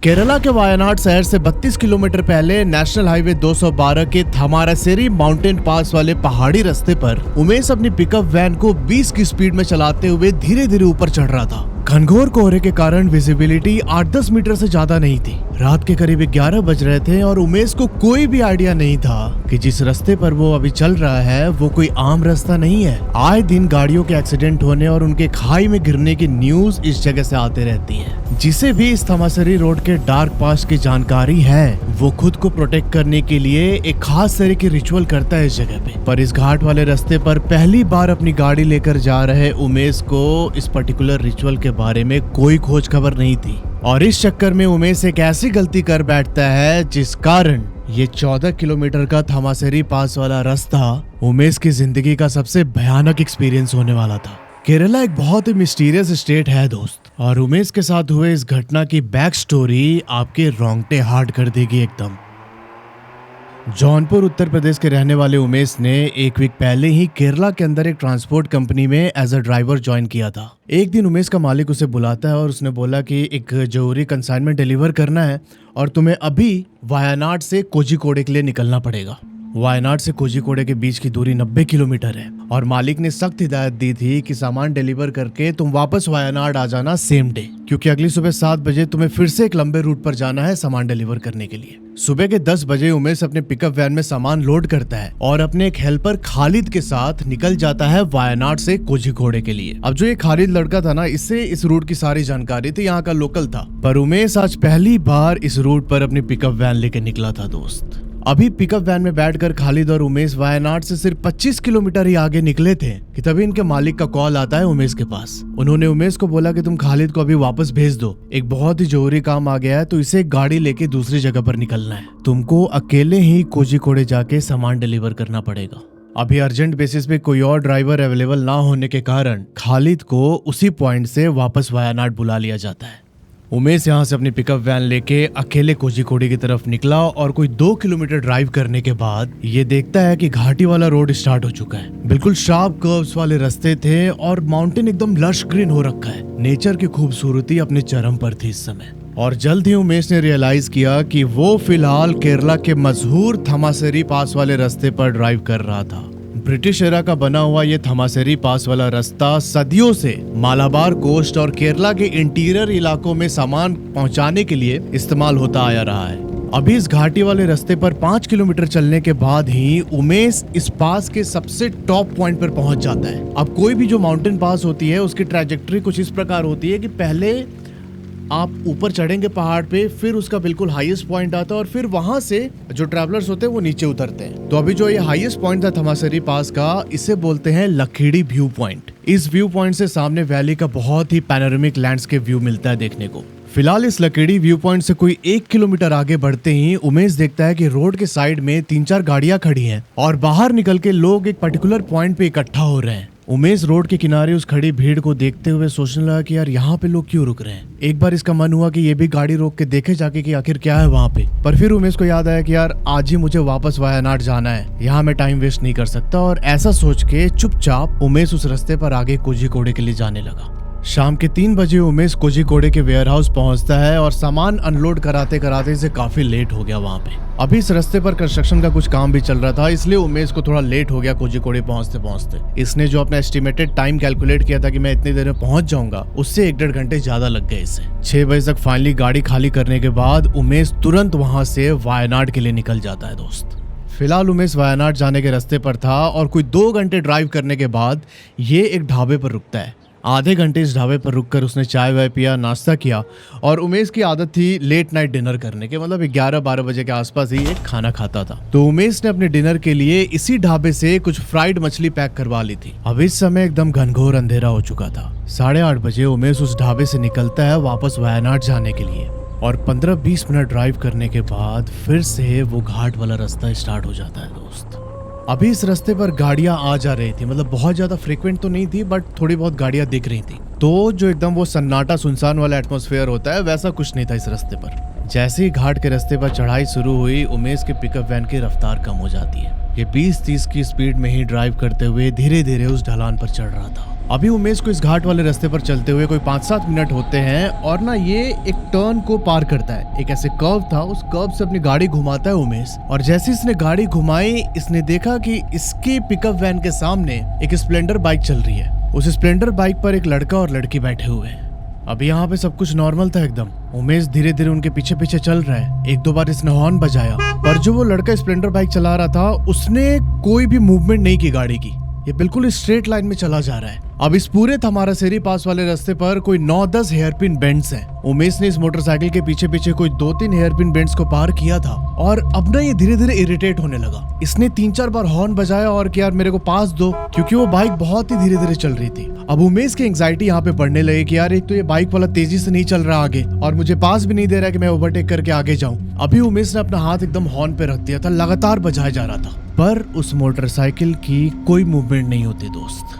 केरला के वायनाड शहर से 32 किलोमीटर पहले नेशनल हाईवे 212 के थमारासेरी माउंटेन पास वाले पहाड़ी रास्ते पर उमेश अपनी पिकअप वैन को 20 की स्पीड में चलाते हुए धीरे धीरे ऊपर चढ़ रहा था। घनघोर कोहरे के कारण विजिबिलिटी 8-10 मीटर से ज्यादा नहीं थी। रात के करीब 11 बज रहे थे और उमेश को कोई भी आइडिया नहीं था कि जिस रास्ते पर वो अभी चल रहा है वो कोई आम रास्ता नहीं है। आए दिन गाड़ियों के एक्सीडेंट होने और उनके खाई में गिरने की न्यूज इस जगह से आते रहती है। जिसे भी इस थमासेरी रोड के डार्क पास्ट की जानकारी है वो खुद को प्रोटेक्ट करने के लिए एक खास तरह की रिचुअल करता है इस जगह पे। पर इस घाट वाले रास्ते पर पहली बार अपनी गाड़ी लेकर जा रहे उमेश को इस पर्टिकुलर रिचुअल के बारे में कोई खोज खबर नहीं थी और इस चक्कर में उमेश एक ऐसी गलती कर बैठता है जिस कारण ये 14 किलोमीटर का थमासेरी पास वाला रास्ता उमेश की जिंदगी का सबसे भयानक एक्सपीरियंस होने वाला था। केरला एक बहुत ही मिस्टीरियस स्टेट है दोस्त, और उमेश के साथ हुए इस घटना की बैक स्टोरी आपके रोंगटे हार्ड कर देगी एकदम। जौनपुर उत्तर प्रदेश के रहने वाले उमेश ने एक वीक पहले ही केरला के अंदर एक ट्रांसपोर्ट कंपनी में एज अ ड्राइवर ज्वाइन किया था। एक दिन उमेश का मालिक उसे बुलाता है और उसने बोला कि एक जरूरी कंसाइनमेंट डिलीवर करना है और तुम्हें अभी वायनाड से कोझिकोडे के लिए निकलना पड़ेगा। वायनाड से कोझिकोडे के बीच की दूरी 90 किलोमीटर है और मालिक ने सख्त हिदायत दी थी कि सामान डिलीवर करके तुम वापस वायनाड आ जाना सेम डे, क्योंकि अगली सुबह 7 बजे तुम्हें फिर से एक लंबे रूट पर जाना है सामान डिलीवर करने के लिए। सुबह के 10 बजे उमेश अपने पिकअप वैन में सामान लोड करता है और अपने एक हेल्पर खालिद के साथ निकल जाता है वायनाड से कोझिकोडे के लिए। अब जो ये खालिद लड़का था ना, इससे इस रूट की सारी जानकारी थी, यहाँ का लोकल था। पर उमेश आज पहली बार इस रूट पर अपनी पिकअप वैन लेके निकला था दोस्त। अभी पिकअप वैन में बैठकर खालिद और उमेश वायनाड से सिर्फ 25 किलोमीटर ही आगे निकले थे कि तभी इनके मालिक का कॉल आता है उमेश के पास। उन्होंने उमेश को बोला कि तुम खालिद को अभी वापस भेज दो, एक बहुत ही जरूरी काम आ गया है, तो इसे गाड़ी लेके दूसरी जगह पर निकलना है। तुमको अकेले ही कोझिकोडे जाके सामान डिलीवर करना पड़ेगा। अभी अर्जेंट बेसिस पे कोई और ड्राइवर अवेलेबल ना होने के कारण खालिद को उसी पॉइंट से वापस वायनाड बुला लिया जाता है। उमेश यहाँ से अपनी पिकअप वैन लेके अकेले कोझिकोडे की तरफ निकला और कोई 2 किलोमीटर ड्राइव करने के बाद ये देखता है कि घाटी वाला रोड स्टार्ट हो चुका है। बिल्कुल शार्प कर्व्स वाले रास्ते थे और माउंटेन एकदम लश ग्रीन हो रखा है। नेचर की खूबसूरती अपने चरम पर थी इस समय। और जल्द ही उमेश ने रियलाइज किया कि वो फिलहाल केरला के मशहूर थमासेरी पास वाले रास्ते पर ड्राइव कर रहा था। ब्रिटिश एरा का बना हुआ ये थमासेरी पास वाला रास्ता सदियों से मालाबार कोस्ट और केरला के इंटीरियर इलाकों में सामान पहुंचाने के लिए इस्तेमाल होता आया रहा है। अभी इस घाटी वाले रास्ते पर 5 किलोमीटर चलने के बाद ही उमेश इस पास के सबसे टॉप पॉइंट पर पहुंच जाता है। अब कोई भी जो माउंटेन पास होती है उसकी ट्रैजेक्टरी कुछ इस प्रकार होती है कि पहले आप ऊपर चढ़ेंगे पहाड़ पे, फिर उसका बिल्कुल हाईएस्ट पॉइंट आता है और फिर वहां से जो ट्रैवलर्स होते हैं वो नीचे उतरते हैं। तो अभी जो ये हाईएस्ट पॉइंट था थमासेरी पास का, इसे बोलते हैं लखेड़ी व्यू पॉइंट। इस व्यू पॉइंट से सामने वैली का बहुत ही पैनोरेमिक लैंडस्केप व्यू मिलता है देखने को। फिलहाल इस लखेड़ी व्यू पॉइंट से कोई 1 किलोमीटर आगे बढ़ते ही उमेश देखता है कि रोड के साइड में 3-4 गाड़ियां खड़ी हैं और बाहर निकल के लोग एक पर्टिकुलर पॉइंट पे इकट्ठा हो रहे हैं। उमेश रोड के किनारे उस खड़ी भीड़ को देखते हुए सोचने लगा कि यार यहाँ पे लोग क्यों रुक रहे हैं। एक बार इसका मन हुआ कि ये भी गाड़ी रोक के देखे जाके कि आखिर क्या है वहाँ पे। पर फिर उमेश को याद आया कि यार आज ही मुझे वापस वायनाड जाना है, यहाँ मैं टाइम वेस्ट नहीं कर सकता। और ऐसा सोच के चुपचाप उमेश उस रास्ते पर आगे कोझिकोडे के लिए जाने लगा। शाम के 3 बजे उमेश कोझिकोडे के वेयरहाउस पहुंचता है और सामान अनलोड कराते कराते इसे काफी लेट हो गया वहाँ पे। अभी इस रास्ते पर कंस्ट्रक्शन का कुछ काम भी चल रहा था, इसलिए उमेश को थोड़ा लेट हो गया कोझिकोडे पहुंचते पहुंचते। इसने जो अपना एस्टिमेटेड टाइम कैलकुलेट किया था कि मैं इतनी देर में पहुंच जाऊंगा, उससे 1-1.5 घंटे ज्यादा लग गए इसे। 6 बजे तक फाइनली गाड़ी खाली करने के बाद उमेश तुरंत वहां से वायनाड के लिए निकल जाता है दोस्त। फिलहाल उमेश वायनाड जाने के रास्ते पर था और कोई 2 घंटे ड्राइव करने के बाद ये एक ढाबे पर रुकता है। आधे घंटे इस ढाबे पर रुककर उसने चाय वाय पिया, नाश्ता किया और उमेश की आदत थी लेट नाइट डिनर करने के, मतलब 11-12 बजे के आसपास ही एक खाना खाता था। तो उमेश ने अपने डिनर के लिए इसी ढाबे से कुछ फ्राइड मछली पैक करवा ली थी। अब इस समय एकदम घनघोर अंधेरा हो चुका था। 8:30 बजे उमेश उस ढाबे से निकलता है वापस वायनाड जाने के लिए और 15-20 मिनट ड्राइव करने के बाद फिर से वो घाट वाला रास्ता स्टार्ट हो जाता है दोस्त। अभी इस रास्ते पर गाड़ियां आ जा रही थी, मतलब बहुत ज्यादा फ्रीक्वेंट तो नहीं थी बट थोड़ी बहुत गाड़ियां दिख रही थी। तो जो एकदम वो सन्नाटा सुनसान वाला एटमॉस्फेयर होता है वैसा कुछ नहीं था इस रास्ते पर। जैसे ही घाट के रास्ते पर चढ़ाई शुरू हुई उमेश के पिकअप वैन की रफ्तार कम हो जाती है। ये 20-30 की स्पीड में ही ड्राइव करते हुए धीरे धीरे उस ढलान पर चढ़ रहा था। अभी उमेश को इस घाट वाले रास्ते पर चलते हुए कोई 5-7 मिनट होते हैं और ना ये एक टर्न को पार करता है। एक ऐसे कर्व था, उस कर्व से अपनी गाड़ी घुमाता है उमेश, और जैसे इसने गाड़ी घुमाई इसने देखा कि इसके पिकअप वैन के सामने एक स्प्लेंडर बाइक चल रही है। उस स्प्लेंडर बाइक पर एक लड़का और लड़की बैठे हुए हैं। अभी यहाँ पे सब कुछ नॉर्मल था एकदम। उमेश धीरे धीरे उनके पीछे पीछे चल रहा है। 1-2 बार इसने हॉर्न बजाया, पर जो वो लड़का स्प्लेंडर बाइक चला रहा था उसने कोई भी मूवमेंट नहीं की गाड़ी की। ये बिल्कुल स्ट्रेट लाइन में चला जा रहा है। अब इस पूरे थमारासेरी पास वाले रास्ते पर कोई 9-10 हेयरपिन बेंड्स हैं। उमेश ने इस मोटरसाइकिल के पीछे पीछे कोई 2-3 हेयरपिन बेंड्स को पार किया था और अब ना ये धीरे धीरे इरिटेट होने लगा। इसने 3-4 बार हॉर्न बजाया और कि यार मेरे को पास दो, क्योंकि वो बाइक बहुत ही धीरे धीरे चल रही थी। अब उमेश की एंग्जाइटी यहाँ पे बढ़ने लगी कि यार एक तो ये बाइक वाला तेजी से नहीं चल रहा आगे और मुझे पास भी नहीं दे रहा कि मैं ओवरटेक करके आगे जाऊं। अभी उमेश ने अपना हाथ एकदम हॉर्न पे रख दिया था, लगातार बजाया जा रहा था, पर उस मोटरसाइकिल की कोई मूवमेंट नहीं होती दोस्त।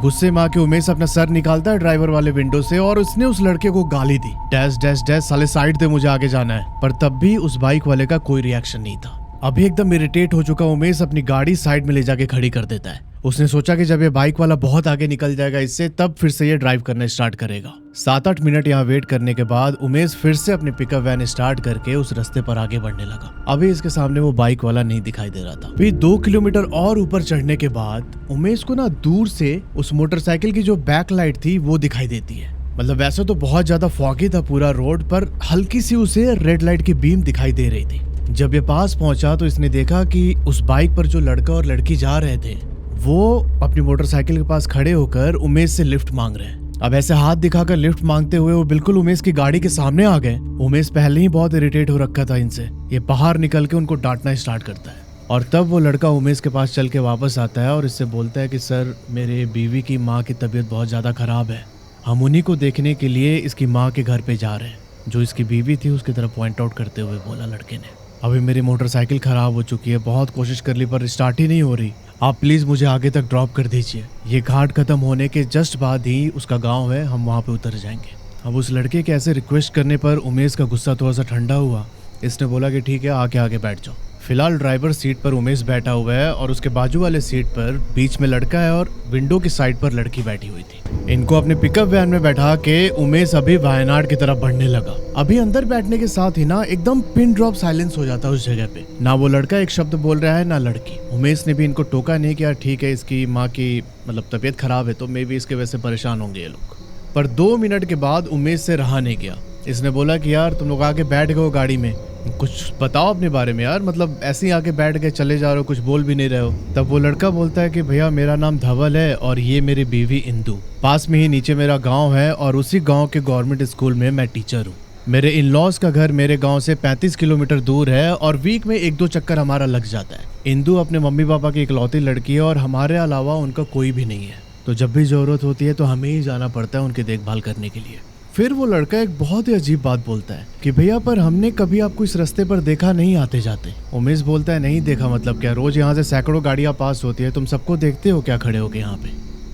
गुस्से में आके उमेश अपना सर निकालता है ड्राइवर वाले विंडो से और उसने उस लड़के को गाली दी, डैश डैश डैश, साले साइड दे, मुझे आगे जाना है। पर तब भी उस बाइक वाले का कोई रिएक्शन नहीं था। अभी एकदम इरिटेट हो चुका उमेश अपनी गाड़ी साइड में ले जाके खड़ी कर देता है। उसने सोचा कि जब ये बाइक वाला बहुत आगे निकल जाएगा इससे, तब फिर से ये ड्राइव करना स्टार्ट करेगा। 7-8 मिनट यहाँ वेट करने के बाद उमेश फिर से अपनी पिकअप वैन स्टार्ट करके उस रास्ते पर आगे बढ़ने लगा। अभी इसके सामने वो बाइक वाला नहीं दिखाई दे रहा था। फिर 2 किलोमीटर और ऊपर चढ़ने के बाद उमेश को ना दूर से उस मोटरसाइकिल की जो बैक लाइट थी वो दिखाई देती है। मतलब वैसे तो बहुत ज्यादा फॉगी था पूरा रोड, पर हल्की सी उसे रेड लाइट की बीम दिखाई दे रही थी। जब ये पास पहुंचा तो इसने देखा कि उस बाइक पर जो लड़का और लड़की जा रहे थे वो अपनी मोटरसाइकिल के पास खड़े होकर उमेश से लिफ्ट मांग रहे हैं। अब ऐसे हाथ दिखाकर लिफ्ट मांगते हुए वो बिल्कुल उमेश की गाड़ी के सामने आ गए। उमेश पहले ही बहुत इरिटेट हो रखा था इनसे। ये बाहर निकल के उनको डांटना स्टार्ट करता है और तब वो लड़का उमेश के पास चल के वापस आता है और इससे बोलता है कि सर, मेरे बीवी की माँ की तबीयत बहुत ज़्यादा ख़राब है, हम उन्हीं को देखने के लिए इसकी माँ के घर पे जा रहे हैं। जो इसकी बीवी थी उसकी तरफ पॉइंट आउट करते हुए बोला लड़के ने, अभी मेरी मोटरसाइकिल ख़राब हो चुकी है, बहुत कोशिश कर ली पर स्टार्ट ही नहीं हो रही, आप प्लीज़ मुझे आगे तक ड्रॉप कर दीजिए। ये घाट खत्म होने के जस्ट बाद ही उसका गांव है, हम वहाँ पे उतर जाएंगे। अब उस लड़के के ऐसे रिक्वेस्ट करने पर उमेश का गुस्सा थोड़ा सा ठंडा हुआ। इसने बोला कि ठीक है, आके आगे बैठ जाओ। फिलहाल ड्राइवर सीट पर उमेश बैठा हुआ है और उसके बाजू वाले सीट पर बीच में लड़का है और विंडो की साइड पर लड़की बैठी हुई थी। इनको अपने पिकअप वैन में बैठा के उमेश अभी वायनाड की तरफ बढ़ने लगा। अभी अंदर बैठने के साथ ही ना एकदम पिन ड्रॉप साइलेंस हो जाता है उस जगह पे। ना वो लड़का एक शब्द बोल रहा है ना लड़की। उमेश ने भी इनको टोका नहीं किया, ठीक है इसकी माँ की मतलब तबीयत खराब है तो मे भी इसके वजह से परेशान होंगे ये लोग। पर 2 मिनट के बाद उमेश से रहा नहीं गया। इसने बोला कि यार तुम लोग आके बैठ गए हो गाड़ी में, कुछ बताओ अपने बारे में यार, मतलब ऐसे ही आके बैठ के चले जा रहे हो, कुछ बोल भी नहीं रहे हो। तब वो लड़का बोलता है कि भैया मेरा नाम धवल है और ये मेरी बीवी इंदू, पास में ही नीचे मेरा गांव है और उसी गांव के गवर्नमेंट स्कूल में मैं टीचर हूँ। मेरे इन लॉज का घर मेरे गांव से 35 किलोमीटर दूर है और वीक में 1-2 चक्कर हमारा लग जाता है। इंदू अपने मम्मी पापा की इकलौती लड़की है और हमारे अलावा उनका कोई भी नहीं है, तो जब भी जरूरत होती है तो हमें ही जाना पड़ता है उनकी देखभाल करने के लिए। फिर वो लड़का एक बहुत ही अजीब बात बोलता है कि भैया पर हमने कभी आपको इस रास्ते पर देखा नहीं आते जाते। उमेश बोलता है नहीं देखा मतलब क्या, रोज यहाँ से सैकड़ों गाड़ियाँ पास होती है, तुम सबको देखते हो क्या खड़े होके यहाँ पे।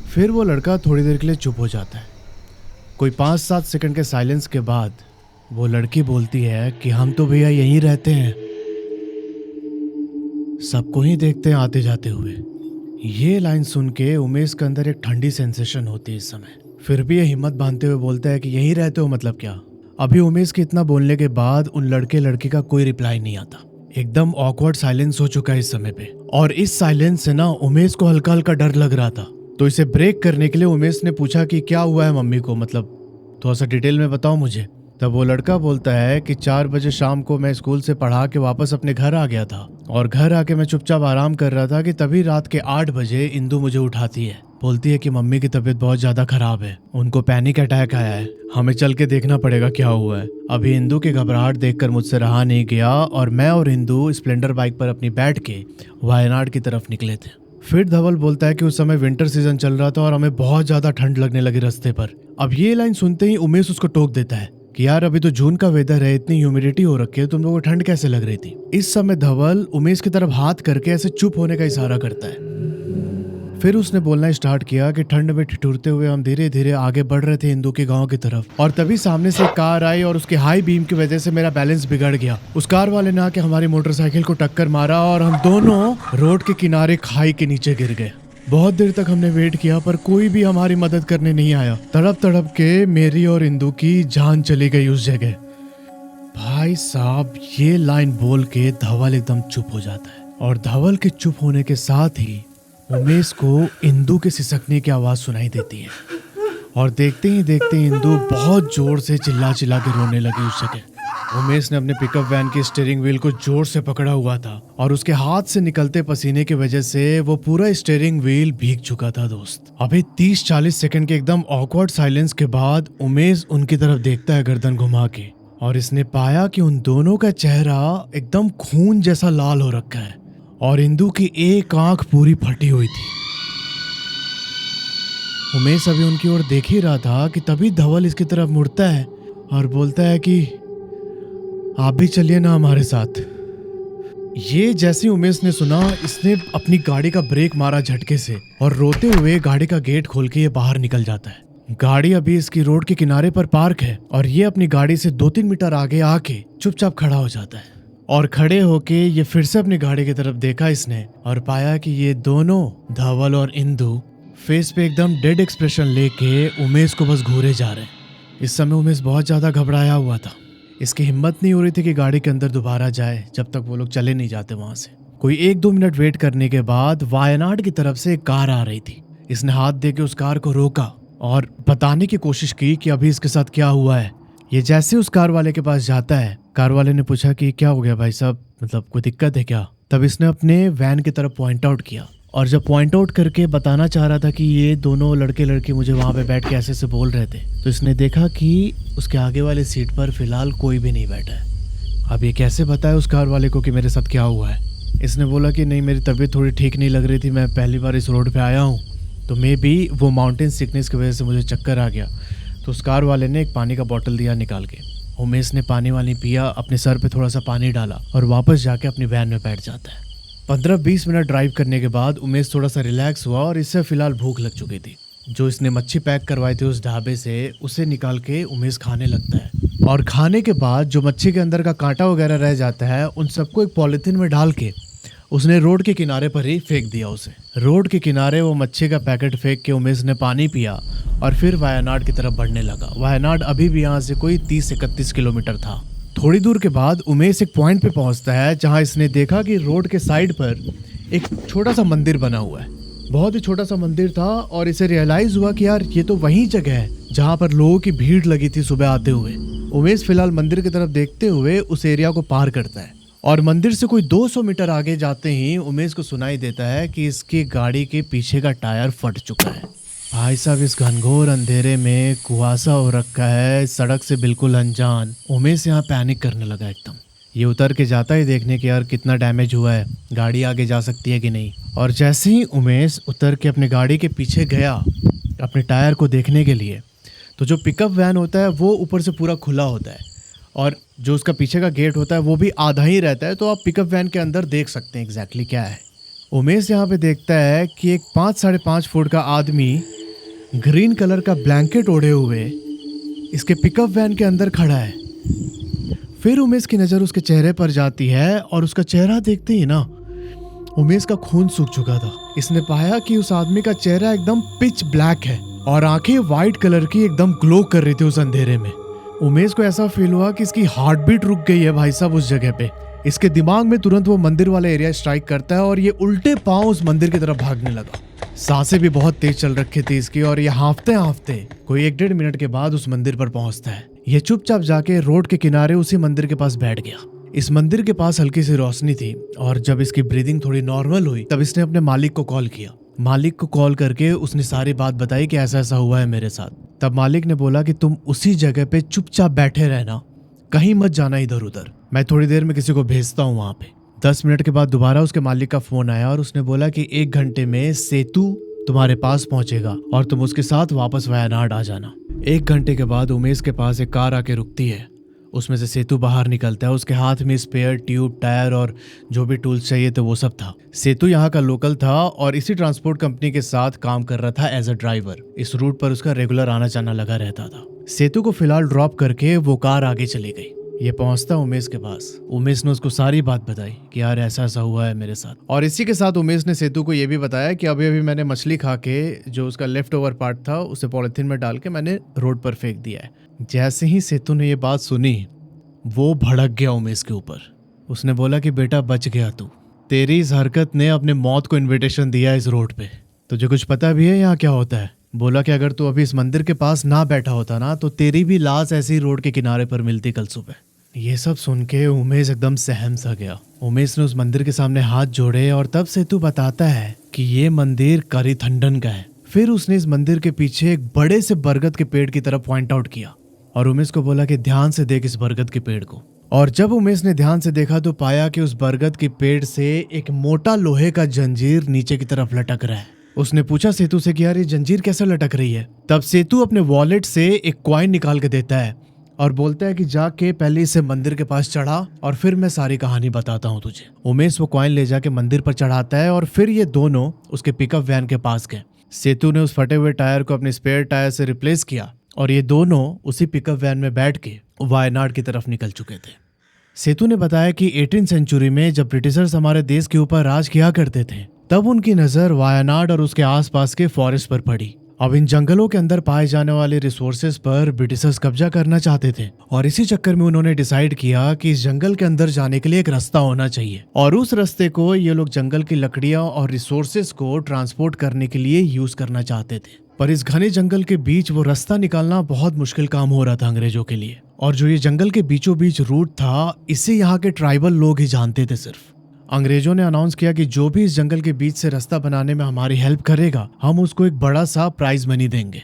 फिर वो लड़का थोड़ी देर के लिए चुप हो जाता है। कोई 5-7 सेकंड के साइलेंस के बाद वो लड़की बोलती है कि हम तो भैया यहीं रहते हैं, सबको ही देखते हैं आते जाते हुए। ये लाइन सुन के उमेश के अंदर एक ठंडी सेंसेशन होती है इस समय। फिर भी ये हिम्मत बांधते हुए बोलता है कि यहीं रहते हो मतलब क्या। अभी उमेश के इतना बोलने के बाद उन लड़के लड़की का कोई रिप्लाई नहीं आता। एकदम ऑकवर्ड साइलेंस हो चुका है इस समय पे, और इस साइलेंस से ना उमेश को हल्का हल्का डर लग रहा था। तो इसे ब्रेक करने के लिए उमेश ने पूछा कि क्या हुआ है मम्मी को, मतलब थोड़ा सा डिटेल में बताओ मुझे। तब वो लड़का बोलता है कि 4 बजे शाम को मैं स्कूल से पढ़ा के वापस अपने घर आ गया था और घर आके मैं चुपचाप आराम कर रहा था कि तभी रात के 8 बजे इंदू मुझे उठाती है, बोलती है कि मम्मी की तबीयत बहुत ज्यादा खराब है, उनको पैनिक अटैक आया है, हमें चल के देखना पड़ेगा क्या हुआ है। अभी इंदू की घबराहट देखकर मुझसे रहा नहीं गया और मैं और इंदू स्प्लेंडर बाइक पर अपनी बैठ के वायनाड की तरफ निकले थे। फिर धवल बोलता है कि उस समय विंटर सीजन चल रहा था और हमें बहुत ज्यादा ठंड लगने लगी रास्ते पर। अब ये लाइन सुनते ही उमेश उसको टोक देता है कि यार अभी तो जून का वेदर है, इतनी ह्यूमिडिटी हो रखी है, तुम लोगों को ठंड कैसे लग रही थी। इस समय धवल उमेश की तरफ हाथ करके ऐसे चुप होने का इशारा करता है। फिर उसने बोलना स्टार्ट किया कि ठंड में ठिठुरते हुए हम धीरे धीरे आगे बढ़ रहे थे इंदू के गांव की तरफ, और तभी सामने से एक कार आई और उसके हाई बीम की वजह से मेरा बैलेंस बिगड़ गया। उस कार वाले ने आके हमारी मोटरसाइकिल को टक्कर मारा और हम दोनों रोड के किनारे खाई के नीचे गिर गए। बहुत देर तक हमने वेट किया पर कोई भी हमारी मदद करने नहीं आया। तड़प तड़प के मेरी और इंदु की जान चली गई उस जगह। भाई साहब, ये लाइन बोल के धवल एकदम चुप हो जाता है और धवल के चुप होने के साथ ही उमेश को इंदु के सिसकने की आवाज सुनाई देती है और देखते ही देखते इंदु बहुत जोर से चिल्ला चिल्ला के रोने लगी उस जगह। उमेश ने अपने पिकअप वैन की स्टीयरिंग व्हील को जोर से पकड़ा हुआ था और उसके हाथ से निकलते पसीने की वजह से वो पूरा स्टीयरिंग व्हील भीग चुका था दोस्त। अभी 30-40 सेकंड के एकदम ऑकवर्ड साइलेंस के बाद उमेश उनकी तरफ देखता है गर्दन घुमा के और इसने पाया कि उन दोनों का चेहरा एकदम खून जैसा लाल हो रखा है और इंदु की एक आंख पूरी फटी हुई थी। उमेश अभी उनकी ओर देख ही रहा था कि तभी धवल इसकी तरफ मुड़ता है और बोलता है कि आप भी चलिए ना हमारे साथ। ये जैसे उमेश ने सुना, इसने अपनी गाड़ी का ब्रेक मारा झटके से और रोते हुए गाड़ी का गेट खोल के ये बाहर निकल जाता है। गाड़ी अभी इसकी रोड के किनारे पर पार्क है और ये अपनी गाड़ी से 2-3 मीटर आगे आके चुपचाप खड़ा हो जाता है और खड़े होके ये फिर से अपनी गाड़ी की तरफ देखा इसने और पाया कि ये दोनों धवल और इंदु फेस पे एकदम डेड एक्सप्रेशन लेके उमेश को बस घूरे जा रहे हैं। इस समय उमेश बहुत ज्यादा घबराया हुआ था। इसकी हिम्मत नहीं हो रही थी कि गाड़ी के अंदर दोबारा जाए जब तक वो लोग चले नहीं जाते वहां से। कोई 1-2 मिनट वेट करने के बाद वायनाड की तरफ से एक कार आ रही थी। इसने हाथ देके उस कार को रोका और बताने की कोशिश की कि अभी इसके साथ क्या हुआ है। ये जैसे उस कार वाले के पास जाता है, कार वाले ने पूछा कि क्या हो गया भाई साहब, मतलब कोई दिक्कत है क्या? तब इसने अपने वैन की तरफ पॉइंट आउट किया और जब पॉइंट आउट करके बताना चाह रहा था कि ये दोनों लड़के लड़की मुझे वहां पे बैठ के ऐसे से बोल रहे थे, तो इसने देखा कि उसके आगे वाले सीट पर फिलहाल कोई भी नहीं बैठा है। अब ये कैसे बताए उस कार वाले को कि मेरे साथ क्या हुआ है? इसने बोला कि नहीं, मेरी तबीयत थोड़ी ठीक नहीं लग रही थी, मैं पहली बार इस रोड पे आया हूँ, तो मे बी वो माउंटेन सिकनेस की वजह से मुझे चक्कर आ गया। तो उस कार वाले ने एक पानी का बॉटल दिया निकाल के। उमेश ने पानी वानी पिया, अपने सर पे थोड़ा सा पानी डाला और वापस जाके अपनी वैन में बैठ जाता है। 15-20 मिनट ड्राइव करने के बाद उमेश थोड़ा सा रिलैक्स हुआ और इससे फिलहाल भूख लग चुकी थी। जो इसने मच्छी पैक करवाई थी उस ढाबे से, उसे निकाल के उमेश खाने लगता है और खाने के बाद जो मच्छी के अंदर का कांटा वगैरह रह जाता है उन सबको एक पॉलिथीन में डाल के उसने रोड के किनारे पर ही फेंक दिया उसे। रोड के किनारे वो मच्छी का पैकेट फेंक के उमेश ने पानी पिया और फिर वायनाड की तरफ बढ़ने लगा। वायनाड अभी भी यहाँ से कोई 30-31 किलोमीटर था। थोड़ी दूर के बाद उमेश एक पॉइंट पे पहुंचता है जहां इसने देखा कि रोड के साइड पर एक छोटा सा मंदिर बना हुआ है। बहुत ही छोटा सा मंदिर था और इसे रियलाइज हुआ कि यार ये तो वही जगह है जहां पर लोगों की भीड़ लगी थी सुबह आते हुए। उमेश फिलहाल मंदिर की तरफ देखते हुए उस एरिया को पार करता है और मंदिर से कोई 200 मीटर आगे जाते ही उमेश को सुनाई देता है कि इसकी गाड़ी के पीछे का टायर फट चुका है। भाई साहब, इस घनघोर अंधेरे में कुहासा हो रखा है, सड़क से बिल्कुल अनजान। उमेश यहाँ पैनिक करने लगा एकदम। ये उतर के जाता है देखने के यार कितना डैमेज हुआ है, गाड़ी आगे जा सकती है कि नहीं। और जैसे ही उमेश उतर के अपने गाड़ी के पीछे गया अपने टायर को देखने के लिए, तो जो पिकअप वैन होता है वो ऊपर से पूरा खुला होता है और जो उसका पीछे का गेट होता है वो भी आधा ही रहता है, तो आप पिकअप वैन के अंदर देख सकते हैं एग्जैक्टली क्या है। उमेश यहाँ पे देखता है कि एक 5-5.5 फुट का आदमी ग्रीन कलर का ब्लैंकेट ओढ़े हुए इसके पिकअप वैन के अंदर खड़ा है। फिर उमेश की नज़र उसके चेहरे पर जाती है और उसका चेहरा देखते ही ना उमेश का खून सूख चुका था। इसने पाया कि उस आदमी का चेहरा एकदम पिच ब्लैक है और आंखें वाइट कलर की एकदम ग्लो कर रही थी उस अंधेरे में। उमेश को ऐसा फील हुआ कि इसकी हार्ट बीट रुक गई है भाई साहब उस जगह पे। इसके दिमाग में तुरंत वो मंदिर वाला एरिया स्ट्राइक करता है और ये उल्टे पांव उस मंदिर की तरफ भागने लगा। सांसें भी बहुत तेज चल रखी थी इसकी और ये हांफते हांफते कोई 1-1.5 मिनट के बाद उस मंदिर पर पहुंचता है। ये चुपचाप जाके रोड के किनारे उसी मंदिर के पास बैठ गया। इस मंदिर के पास हल्की सी रोशनी थी और जब इसकी ब्रीदिंग थोड़ी नॉर्मल हुई तब इसने अपने मालिक को कॉल किया। मालिक को कॉल करके उसने सारी बात बताई कि ऐसा ऐसा हुआ है मेरे साथ। तब मालिक ने बोला कि तुम उसी जगह पे चुपचाप बैठे रहना, कहीं मत जाना इधर उधर, मैं थोड़ी देर में किसी को भेजता हूँ वहां पे। 10 मिनट के बाद दोबारा उसके मालिक का फोन आया और उसने बोला कि 1 घंटे में सेतु तुम्हारे पास पहुंचेगा और तुम उसके साथ वापस वायनाड आ जाना। 1 घंटे के बाद उमेश के पास एक कार आके रुकती है। उसमें से सेतु बाहर निकलता है। उसके हाथ में स्पेयर ट्यूब, टायर और जो भी टूल्स चाहिए थे वो सब था। सेतु यहाँ का लोकल था और इसी ट्रांसपोर्ट कंपनी के साथ काम कर रहा था एज अ ड्राइवर। इस रूट पर उसका रेगुलर आना जाना लगा रहता था। सेतु को फिलहाल ड्रॉप करके वो कार आगे चली गई। ये पहुंचता उमेश के पास। उमेश ने उसको सारी बात बताई कि यार ऐसा ऐसा हुआ है मेरे साथ। और इसी के साथ उमेश ने सेतु को ये भी बताया कि अभी अभी मैंने मछली खा के जो उसका लेफ्ट ओवर पार्ट था उसे पॉलिथीन में डाल के मैंने रोड पर फेंक दिया है। जैसे ही सेतु ने ये बात सुनी वो भड़क गया उमेश के ऊपर। उसने बोला कि बेटा बच गया तू, तेरी इस हरकत ने अपने मौत को इन्विटेशन दिया इस रोड पे। तुझे कुछ पता भी है यहाँ क्या होता है? बोला कि अगर तू अभी इस मंदिर के पास ना बैठा होता ना तो तेरी भी लाश ऐसी रोड के किनारे पर मिलती कल सुबह। ये सब सुन के उमेश एकदम सहम सा गया। उमेश ने उस मंदिर के सामने हाथ जोड़े और तब सेतु बताता है कि ये मंदिर करिथंडन का है। फिर उसने इस मंदिर के पीछे एक बड़े से बरगद के पेड़ की तरफ पॉइंट आउट किया और उमेश को बोला कि ध्यान से देख इस बरगद के पेड़ को। और जब उमेश ने ध्यान से देखा तो पाया कि उस बरगद के पेड़ से एक मोटा लोहे का जंजीर नीचे की तरफ लटक रहा है। उसने पूछा सेतु से कि यार ये जंजीर कैसे लटक रही है? तब सेतु अपने वॉलेट से एक कॉइन निकाल के देता है और बोलता है कि जाके पहले इसे मंदिर के पास चढ़ा और फिर मैं सारी कहानी बताता हूँ तुझे। उमेश वो कॉइन ले जाके मंदिर पर चढ़ाता है और फिर ये दोनों उसके पिकअप वैन के पास गए। सेतु ने उस फटे हुए टायर को अपने स्पेयर टायर से रिप्लेस किया और ये दोनों उसी पिकअप वैन में बैठ के वायनाड की तरफ निकल चुके थे। सेतु ने बताया कि 18वीं सेंचुरी में जब ब्रिटिशर्स हमारे देश के ऊपर राज किया करते थे तब उनकी नजर वायनाड और उसके आसपास के फॉरेस्ट पर पड़ी। अब इन जंगलों के अंदर पाए जाने वाले रिसोर्सेज पर ब्रिटिशर्स कब्जा करना चाहते थे और इसी चक्कर में उन्होंने डिसाइड किया कि इस जंगल के अंदर जाने के लिए एक रास्ता होना चाहिए और उस रास्ते को ये लोग जंगल की लकड़ियां और रिसोर्सेज को ट्रांसपोर्ट करने के लिए यूज करना चाहते थे। पर इस घने जंगल के बीच वो रास्ता निकालना बहुत मुश्किल काम हो रहा था अंग्रेजों के लिए। और जो ये जंगल के बीचों बीच रूट था इसे यहाँ के ट्राइबल लोग ही जानते थे सिर्फ। अंग्रेजों ने अनाउंस किया कि जो भी इस जंगल के बीच से रास्ता बनाने में हमारी हेल्प करेगा हम उसको एक बड़ा सा प्राइज मनी देंगे।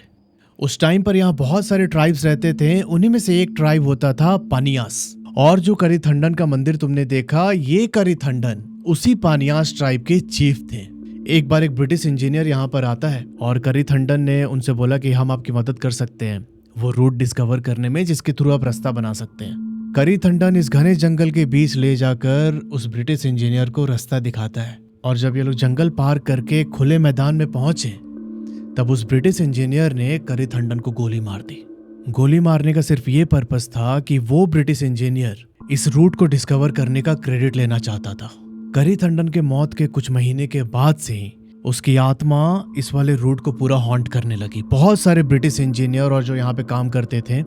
उस टाइम पर यहाँ बहुत सारे ट्राइब्स रहते थे, उन्हीं में से एक ट्राइब होता था पानियास। और जो करिथंडन का मंदिर तुमने देखा ये करिथंडन उसी पानियास ट्राइब के चीफ थे। एक बार एक ब्रिटिश इंजीनियर यहाँ पर आता है और करिथंडन ने उनसे बोला कि हम आपकी मदद कर सकते हैं वो रूट डिस्कवर करने में जिसके थ्रू आप रास्ता बना सकते हैं। करिथंडन इस घने जंगल के बीच ले जाकर उस ब्रिटिश इंजीनियर को रास्ता दिखाता है और जब ये लोग जंगल पार करके खुले मैदान में पहुंचे तब उस ब्रिटिश इंजीनियर ने करिथंडन को गोली मार दी। गोली मारने का सिर्फ ये पर्पस था कि वो ब्रिटिश इंजीनियर इस रूट को डिस्कवर करने का क्रेडिट लेना चाहता था। करिथंडन के मौत के कुछ महीने के बाद से ही उसकी आत्मा इस वाले रूट को पूरा हॉन्ट करने लगी। बहुत सारे ब्रिटिश इंजीनियर और जो यहाँ पे काम करते थे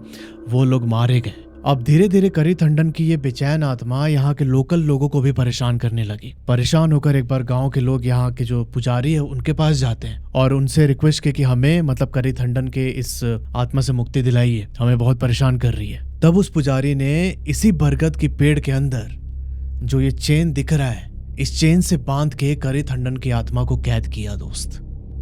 वो लोग मारे गए। अब धीरे धीरे करिथंडन की ये बेचैन आत्मा यहाँ के लोकल लोगों को भी परेशान करने लगी। परेशान होकर एक बार गांव के लोग यहाँ के जो पुजारी है उनके पास जाते हैं और उनसे रिक्वेस्ट की कि हमें मतलब करिथंडन के इस आत्मा से मुक्ति दिलाइए, हमें बहुत परेशान कर रही है। तब उस पुजारी ने इसी बरगद की पेड़ के अंदर जो ये चेन दिख रहा है इस चेन से बांध के करिथंडन की आत्मा को कैद किया दोस्त।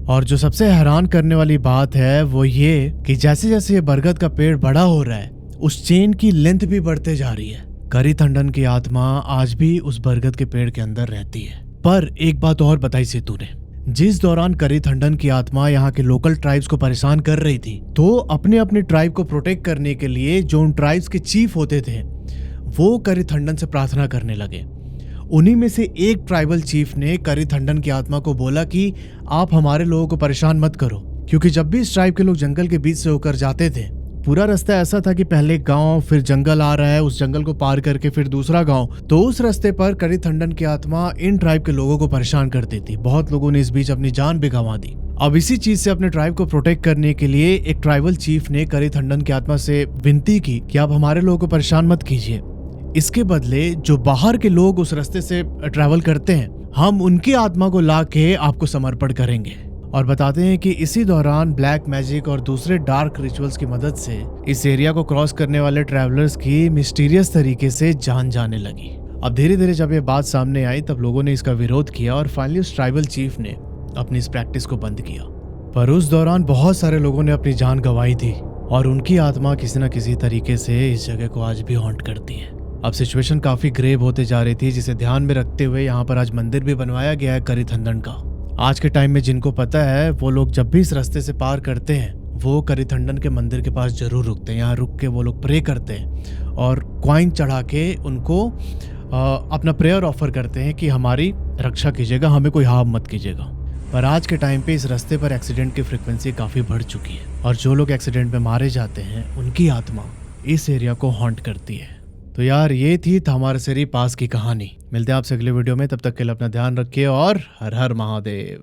और जो सबसे हैरान करने वाली बात है वो ये कि जैसे जैसे ये बरगद का पेड़ बड़ा हो रहा है उस चेन की लेंथ भी बढ़ते जा रही है। करिथंडन की आत्मा आज भी उस बरगद के पेड़ के अंदर रहती है। पर एक बात और बताई सेतु ने, जिस दौरान करिथंडन की आत्मा यहाँ के लोकल ट्राइब्स को परेशान कर रही थी तो अपने अपने ट्राइब को प्रोटेक्ट करने के लिए जो उन ट्राइब्स के चीफ होते थे वो करिथंडन से प्रार्थना करने लगे। उन्हीं में से एक ट्राइबल चीफ ने करिथंडन की आत्मा को बोला कि आप हमारे लोगों को परेशान मत करो, क्योंकि जब भी इस ट्राइब के लोग जंगल के बीच से होकर जाते थे पूरा रास्ता ऐसा था कि पहले गांव फिर जंगल आ रहा है, उस जंगल को पार करके फिर दूसरा गांव, तो उस रास्ते पर करिथंडन की आत्मा इन ट्राइब के लोगों को परेशान करती थी। बहुत लोगों ने इस बीच अपनी जान भी गंवा दी। अब इसी चीज से अपने ट्राइब को प्रोटेक्ट करने के लिए एक ट्राइबल चीफ ने करिथंडन की आत्मा से विनती की कि आप हमारे लोगों को परेशान मत कीजिए, इसके बदले जो बाहर के लोग उस रास्ते से ट्रैवल करते हैं हम उनकी आत्मा को ला के आपको समर्पण करेंगे। और बताते हैं कि इसी दौरान ब्लैक मैजिक और दूसरे डार्क रिचुअल्स की मदद से इस एरिया को क्रॉस करने वाले ट्रैवलर्स की मिस्टीरियस तरीके से जान जाने लगी। अब धीरे धीरे जब ये बात सामने आई तब लोगों ने इसका विरोध किया और फाइनली उस ट्राइबल चीफ ने अपनी इस प्रैक्टिस को बंद किया। पर उस दौरान बहुत सारे लोगों ने अपनी जान गंवाई थी और उनकी आत्मा किसी न किसी तरीके से इस जगह को आज भी हॉन्ट करती है। अब सिचुएशन काफी ग्रेव होते जा रही थी, जिसे ध्यान में रखते हुए यहाँ पर आज मंदिर भी बनवाया गया है करिथंडन का। आज के टाइम में जिनको पता है वो लोग जब भी इस रास्ते से पार करते हैं वो करिथंडन के मंदिर के पास जरूर रुकते हैं। यहाँ रुक के वो लोग प्रे करते हैं और कॉइन चढ़ा के उनको अपना प्रेयर ऑफर करते हैं कि हमारी रक्षा कीजिएगा, हमें कोई हार्म मत कीजिएगा। पर आज के टाइम पे इस रास्ते पर एक्सीडेंट की फ्रिक्वेंसी काफ़ी बढ़ चुकी है और जो लोग एक्सीडेंट में मारे जाते हैं उनकी आत्मा इस एरिया को हॉन्ट करती है। तो यार ये थी थामारसरी पास की कहानी। मिलते हैं आपसे अगले वीडियो में, तब तक के लिए अपना ध्यान रखिए और हर हर महादेव।